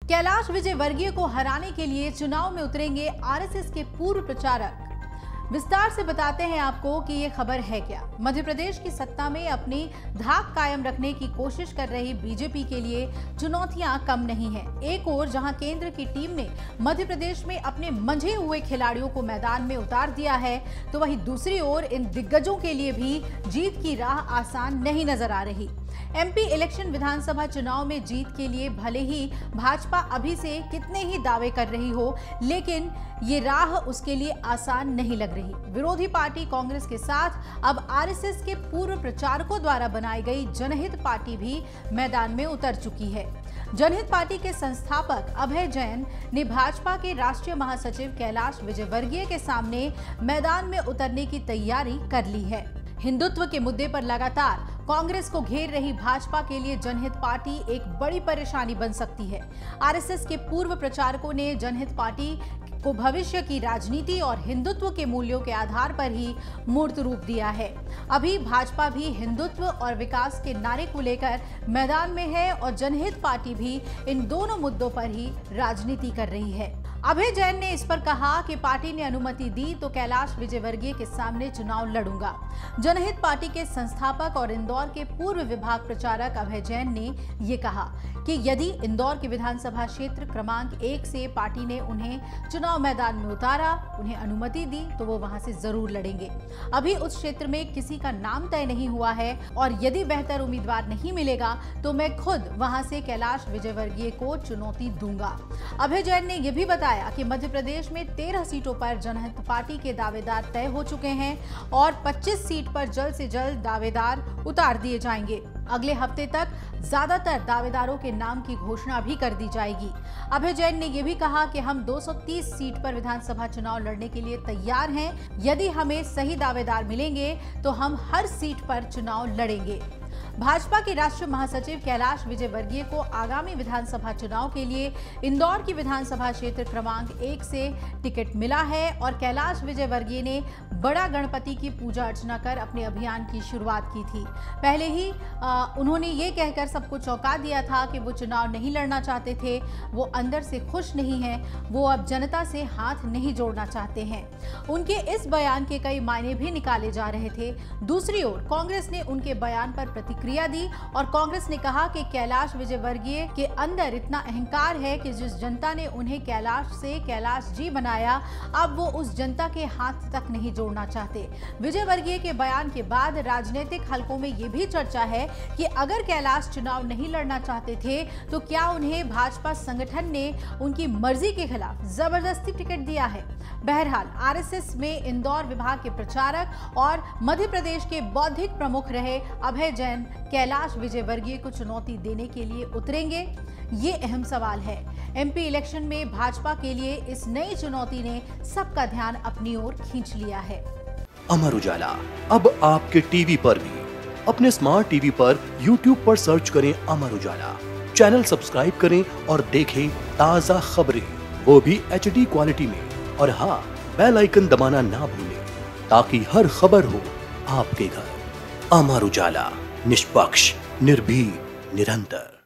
कैलाश विजयवर्गीय को हराने के लिए चुनाव में उतरेंगे आरएसएस के पूर्व प्रचारक। विस्तार से बताते हैं आपको कि ये खबर है क्या। मध्य प्रदेश की सत्ता में अपनी धाक कायम रखने की कोशिश कर रही बीजेपी के लिए चुनौतियां कम नहीं है। एक ओर जहां केंद्र की टीम ने मध्य प्रदेश में अपने मंझे हुए खिलाड़ियों को मैदान में उतार दिया है, तो वहीं दूसरी ओर इन दिग्गजों के लिए भी जीत की राह आसान नहीं नजर आ रही। एमपी इलेक्शन विधानसभा चुनाव में जीत के लिए भले ही भाजपा अभी से कितने ही दावे कर रही हो, लेकिन ये राह उसके लिए आसान नहीं लग रही। विरोधी पार्टी कांग्रेस के साथ अब आरएसएस के पूर्व प्रचारकों द्वारा बनाई गई जनहित पार्टी भी मैदान में उतर चुकी है। जनहित पार्टी के संस्थापक अभय जैन ने भाजपा के राष्ट्रीय महासचिव कैलाश विजयवर्गीय के सामने मैदान में उतरने की तैयारी कर ली है। हिंदुत्व के मुद्दे पर लगातार कांग्रेस को घेर रही भाजपा के लिए जनहित पार्टी एक बड़ी परेशानी बन सकती है। आरएसएस के पूर्व प्रचारकों ने जनहित पार्टी को भविष्य की राजनीति और हिंदुत्व के मूल्यों के आधार पर ही मूर्त रूप दिया है। अभी भाजपा भी हिंदुत्व और विकास के नारे को लेकर मैदान में है और जनहित पार्टी भी इन दोनों मुद्दों पर ही राजनीति कर रही है। अभय जैन ने इस पर कहा कि पार्टी ने अनुमति दी तो कैलाश विजयवर्गीय के सामने चुनाव लड़ूंगा। जनहित पार्टी के संस्थापक और इंदौर के पूर्व विभाग प्रचारक अभय जैन ने ये कहा कि यदि इंदौर के विधानसभा क्षेत्र क्रमांक 1 से पार्टी ने उन्हें चुनाव मैदान में उतारा, उन्हें अनुमति दी, तो वो वहां से जरूर लड़ेंगे। अभी उस क्षेत्र में किसी का नाम तय नहीं हुआ है और यदि बेहतर उम्मीदवार नहीं मिलेगा तो मैं खुद वहां से कैलाश विजयवर्गीय को चुनौती दूंगा। अभय जैन ने यह भी बताया कि मध्य प्रदेश में 13 सीटों पर जनहित पार्टी के दावेदार तय हो चुके हैं और 25 सीट पर जल्द से जल्द दावेदार उतार दिए जाएंगे। अगले हफ्ते तक ज्यादातर दावेदारों के नाम की घोषणा भी कर दी जाएगी। अभय जैन ने यह भी कहा कि हम 230 सीट पर विधानसभा चुनाव लड़ने के लिए तैयार हैं। यदि हमें सही दावेदार मिलेंगे तो हम हर सीट पर चुनाव लड़ेंगे। भाजपा के राष्ट्रीय महासचिव कैलाश विजयवर्गीय को आगामी विधानसभा चुनाव के लिए इंदौर की विधानसभा क्षेत्र क्रमांक 1 से टिकट मिला है और कैलाश विजयवर्गीय ने बड़ा गणपति की पूजा अर्चना कर अपने अभियान की शुरुआत की थी। पहले ही उन्होंने ये कहकर सबको चौंका दिया था कि वो चुनाव नहीं लड़ना चाहते थे, वो अंदर से खुश नहीं हैं, वो अब जनता से हाथ नहीं जोड़ना चाहते हैं। उनके इस बयान के कई मायने भी निकाले जा रहे थे। दूसरी ओर कांग्रेस ने उनके बयान पर प्रतिक्रिया दी और कांग्रेस ने कहा कि कैलाश विजयवर्गीय के अंदर इतना अहंकार है कि जिस जनता ने उन्हें कैलाश से कैलाश जी बनाया, अब वो उस जनता के हाथ तक नहीं जोड़ना चाहते। विजयवर्गीय के बयान के बाद राजनीतिक हलकों में ये भी चर्चा है कि अगर कैलाश चुनाव नहीं लड़ना चाहते थे तो क्या उन्हें भाजपा संगठन ने उनकी मर्जी के खिलाफ जबरदस्ती टिकट दिया है। बहरहाल आरएसएस में इंदौर विभाग के प्रचारक और मध्य प्रदेश के बौद्धिक प्रमुख रहे अभय जैन कैलाश विजयवर्गीय को चुनौती देने के लिए उतरेंगे, ये अहम सवाल है। एमपी इलेक्शन में भाजपा के लिए इस नई चुनौती ने सबका ध्यान अपनी ओर खींच लिया है। अमर उजाला अब आपके टीवी पर भी। अपने स्मार्ट टीवी पर YouTube पर सर्च करें अमर उजाला, चैनल सब्सक्राइब करें और देखें ताज़ा खबरें, वो भी HD क्वालिटी में। और हाँ, बेल आइकन दबाना ना भूलें ताकि हर खबर हो आपके घर। अमर उजाला, निष्पक्ष, निर्भीक, निरंतर।